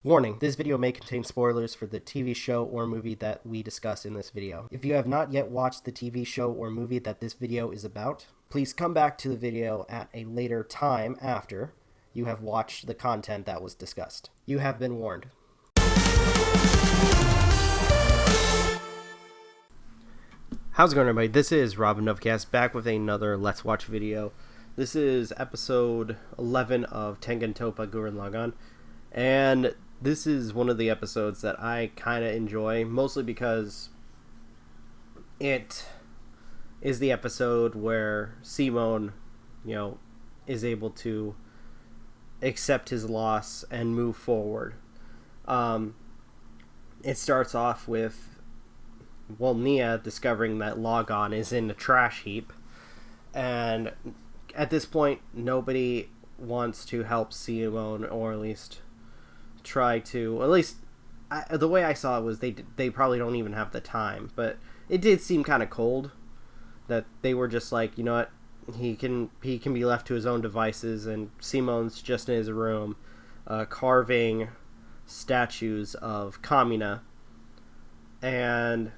Warning, this video may contain spoilers for the TV show or movie that we discuss in this video. If you have not yet watched the TV show or movie that this video is about, please come back to the video at a later time after you have watched the content that was discussed. You have been warned. How's it going, everybody? This is Rob of Novakast, back with another Let's Watch video. This is episode 11 of Tengen, Toppa, Gureen, Lagann, and this is one of the episodes that I kind of enjoy, mostly because it is the episode where Simon, is able to accept his loss and move forward. It starts off with, Nia discovering that Lagann is in a trash heap, and at this point, nobody wants to help Simon, or at least try to. The way I saw it was they probably don't even have the time, but it did seem kind of cold that they were just like, you know what, he can be left to his own devices, and Simon's just in his room, carving statues of Kamina, and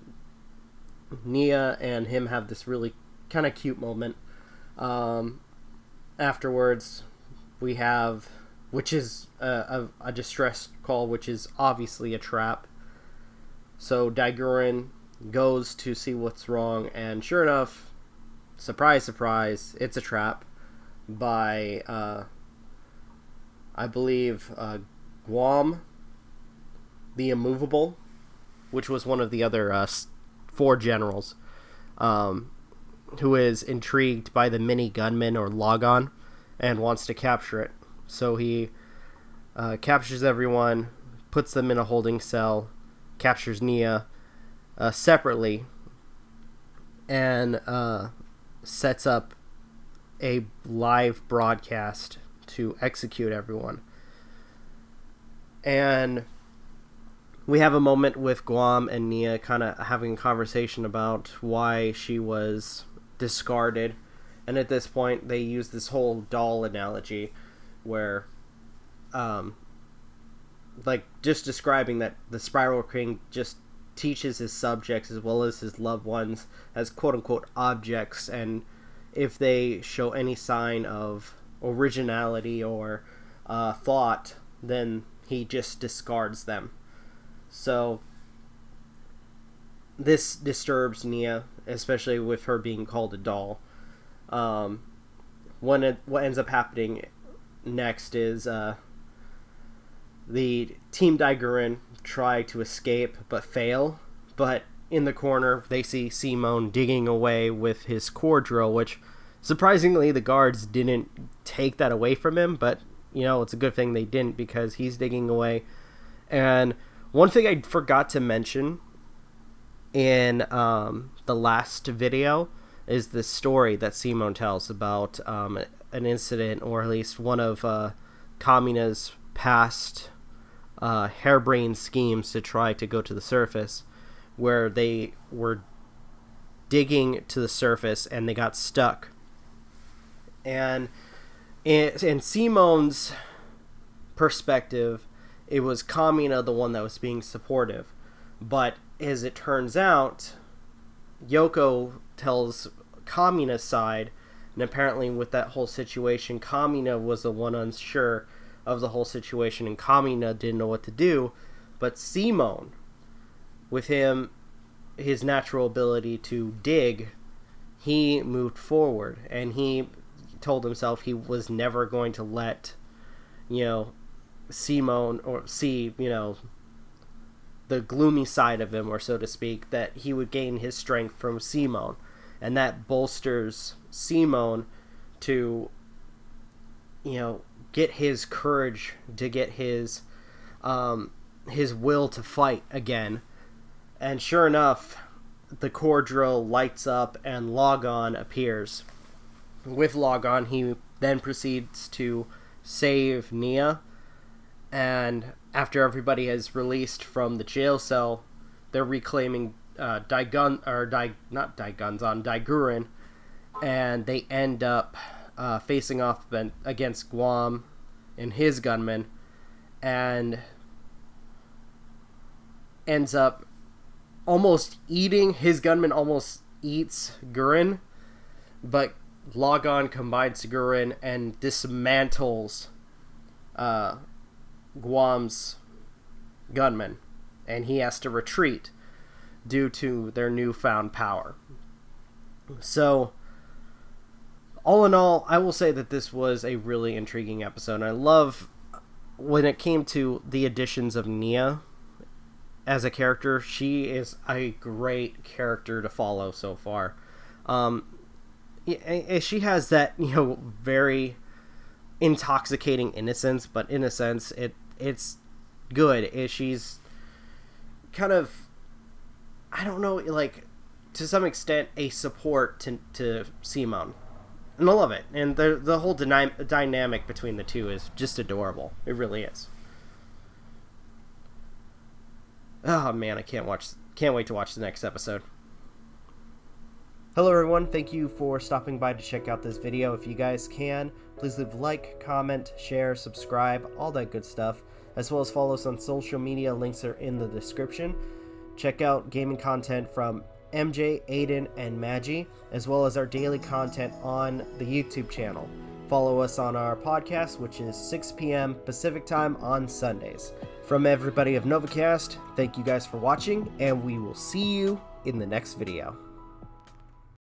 Nia and him have this really kind of cute moment. Afterwards, we have, which is a distress call, which is obviously a trap. So Gureen goes to see what's wrong, and sure enough, surprise, surprise, it's a trap by, I believe, Guam, the Immovable, which was one of the other 4 generals, who is intrigued by the mini gunman, or Lagann, and wants to capture it. So he captures everyone, puts them in a holding cell, captures Nia separately, and sets up a live broadcast to execute everyone. And we have a moment with Guam and Nia kind of having a conversation about why she was discarded. And at this point, they use this whole doll analogy where, just describing that the Spiral King just teaches his subjects as well as his loved ones as quote-unquote objects, and if they show any sign of originality or thought, then he just discards them. So this disturbs Nia, especially with her being called a doll. What ends up happening next is the Team Gureen try to escape but fail. But in the corner, they see Simon digging away with his core drill, which surprisingly the guards didn't take that away from him. But it's a good thing they didn't, because he's digging away. And one thing I forgot to mention in the last video is the story that Simon tells about an incident, or at least one of Kamina's past harebrained schemes to try to go to the surface, where they were digging to the surface and they got stuck. And in Simon's perspective, it was Kamina the one that was being supportive. But as it turns out, Yoko tells Kamina's side, and apparently with that whole situation, Kamina was the one unsure of the whole situation, and Kamina didn't know what to do. But Simon, with his natural ability to dig, he moved forward, and he told himself he was never going to let, Simon, or see, the gloomy side of him, or so to speak, that he would gain his strength from Simon. And that bolsters Simon to, get his courage, to get his will to fight again. And sure enough, the core drill lights up and Lagann appears. With Lagann, he then proceeds to save Nia. And after everybody is released from the jail cell, they're reclaiming Gureen, and they end up facing off against Guam and his gunmen, and ends up almost eating, his gunman almost eats Gureen, but Lagann combines Gureen and dismantles Guam's gunman, and he has to retreat due to their newfound power. So, all in all, I will say that this was a really intriguing episode, and I love when it came to the additions of Nia as a character. She is a great character to follow so far. She has that, very intoxicating innocence, but in a sense, it's good. She's kind of, I don't know, like, to some extent, a support to Simone. And I love it. And the whole dynamic between the two is just adorable. It really is. Oh man, I can't wait to watch the next episode. Hello everyone, thank you for stopping by to check out this video. If you guys can, please leave a like, comment, share, subscribe, all that good stuff, as well as follow us on social media. Links are in the description. Check out gaming content from MJ, Aden, and Magi, as well as our daily content on the YouTube channel. Follow us on our podcast, which is 6 p.m. Pacific time on Sundays. From everybody of Novakast, thank you guys for watching, and we will see you in the next video.